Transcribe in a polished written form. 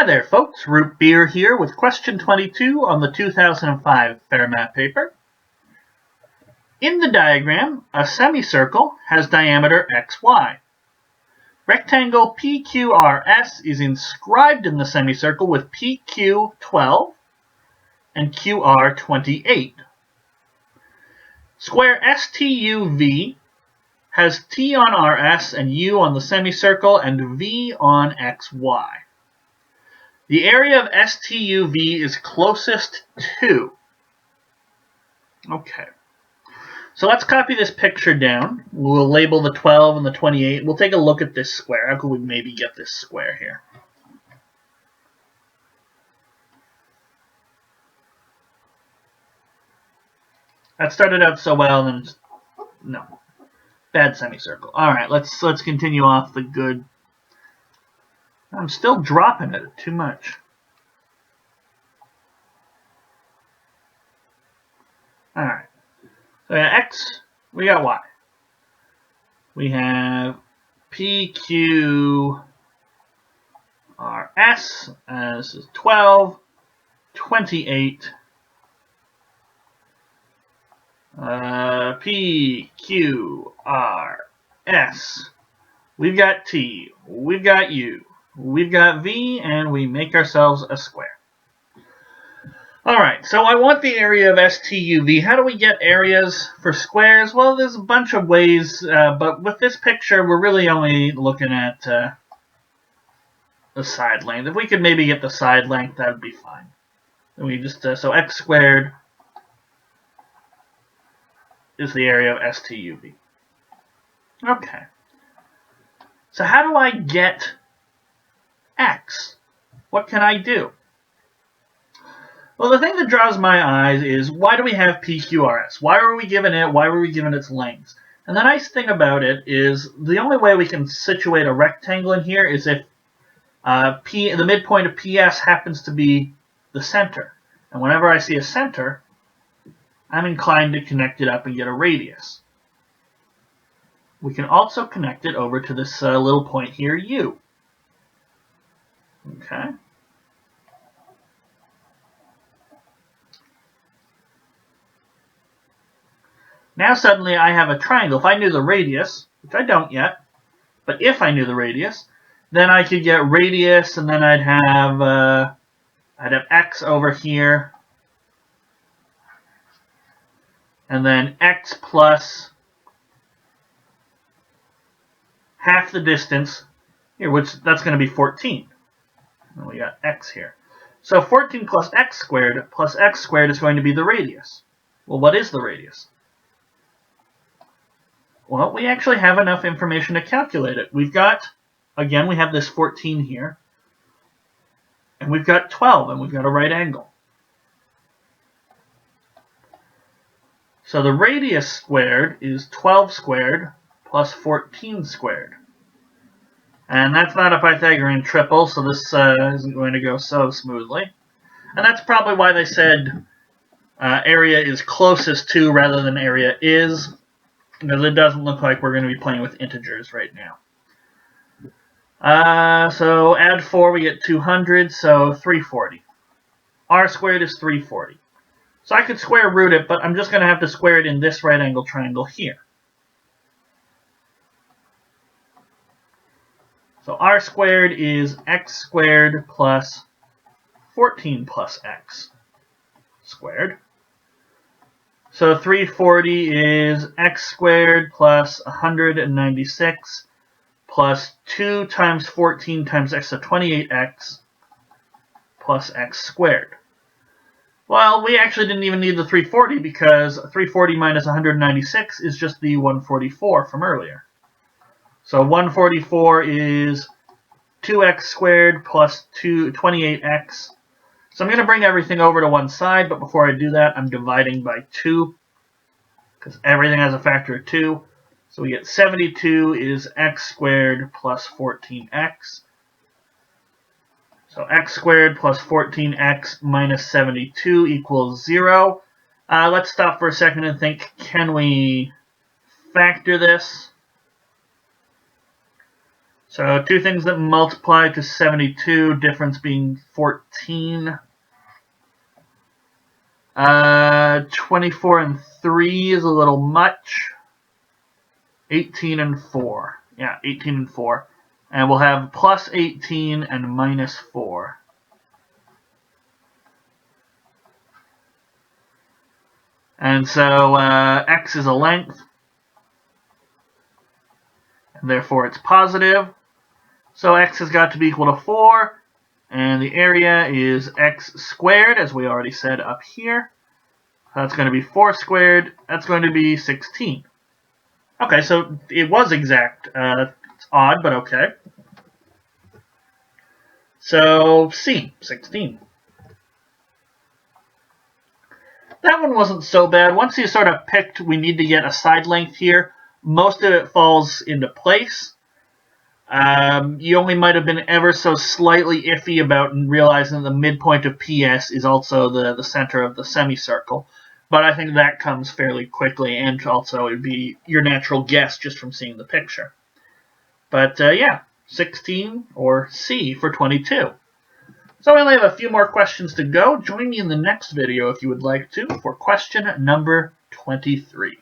there, folks. Root Beer here with question 22 on the 2005 Fermat paper. In the diagram, a semicircle has diameter xy. Rectangle PQRS is inscribed in the semicircle with PQ 12 and QR 28. Square STUV has T on RS and U on the semicircle and V on XY. The area of STUV is closest to. Okay. So let's copy this picture down. We'll label the 12 and the 28. We'll take a look at this square. How could we maybe get this square here? That started out so well, and then no. Bad semicircle. Alright, let's continue off the good. I'm still dropping it too much. Alright. So we got X, we got Y. We have PQRS as is 12, 28. PQRS. We've got T, we've got U, we've got V, and we make ourselves a square. Alright, so I want the area of STUV. How do we get areas for squares? Well, there's a bunch of ways, but with this picture, we're really only looking at the side length. If we could maybe get the side length, that would be fine. And we just, so x squared is the area of STUV. Okay. So how do I get x? What can I do? Well, the thing that draws my eyes is, why do we have PQRS? Why were we given it? Why were we given its lengths? And the nice thing about it is, the only way we can situate a rectangle in here is if the midpoint of PS happens to be the center. And whenever I see a center, I'm inclined to connect it up and get a radius. We can also connect it over to this little point here, U. Okay. Now suddenly I have a triangle. If I knew the radius, which I don't yet, but if I knew the radius, then I could get radius, and then I'd have x over here, and then x plus half the distance here, which that's going to be 14. And we got x here. So 14 plus x squared is going to be the radius. Well, what is the radius? Well, we actually have enough information to calculate it. We've got, again, we have this 14 here, and we've got 12, and we've got a right angle. So the radius squared is 12 squared plus 14 squared. And that's not a Pythagorean triple, so this isn't going to go so smoothly. And that's probably why they said area is closest to rather than area is, because it doesn't look like we're going to be playing with integers right now. So add 4, we get 200, so 340. R squared is 340. So I could square root it, but I'm just going to have to square it in this right angle triangle here. So r squared is x squared plus 14 plus x squared. So 340 is x squared plus 196 plus 2 times 14 times x, so 28x plus x squared. Well, we actually didn't even need the 340 because 340 minus 196 is just the 144 from earlier. So 144 is 2x squared plus 28x. So I'm going to bring everything over to one side, but before I do that, I'm dividing by 2, because everything has a factor of 2. So we get 72 is x squared plus 14x. So x squared plus 14x minus 72 equals 0. Let's stop for a second and think, can we factor this? So two things that multiply to 72, difference being 14. 24 and 3 is a little much. 18 and 4. Yeah, 18 and 4. And we'll have plus 18 and minus 4. And so x is a length, and therefore it's positive. So x has got to be equal to 4, and the area is x squared, as we already said up here. That's going to be 4 squared. That's going to be 16. Okay, so it was exact. It's odd, but okay. So C, 16. That one wasn't so bad. Once you sort of picked we need to get a side length here, most of it falls into place. You only might have been ever so slightly iffy about realizing the midpoint of PS is also the center of the semicircle. But I think that comes fairly quickly, and also it would be your natural guess just from seeing the picture. But yeah, 16 or C for 22. So we only have a few more questions to go. Join me in the next video if you would like to for question number 23.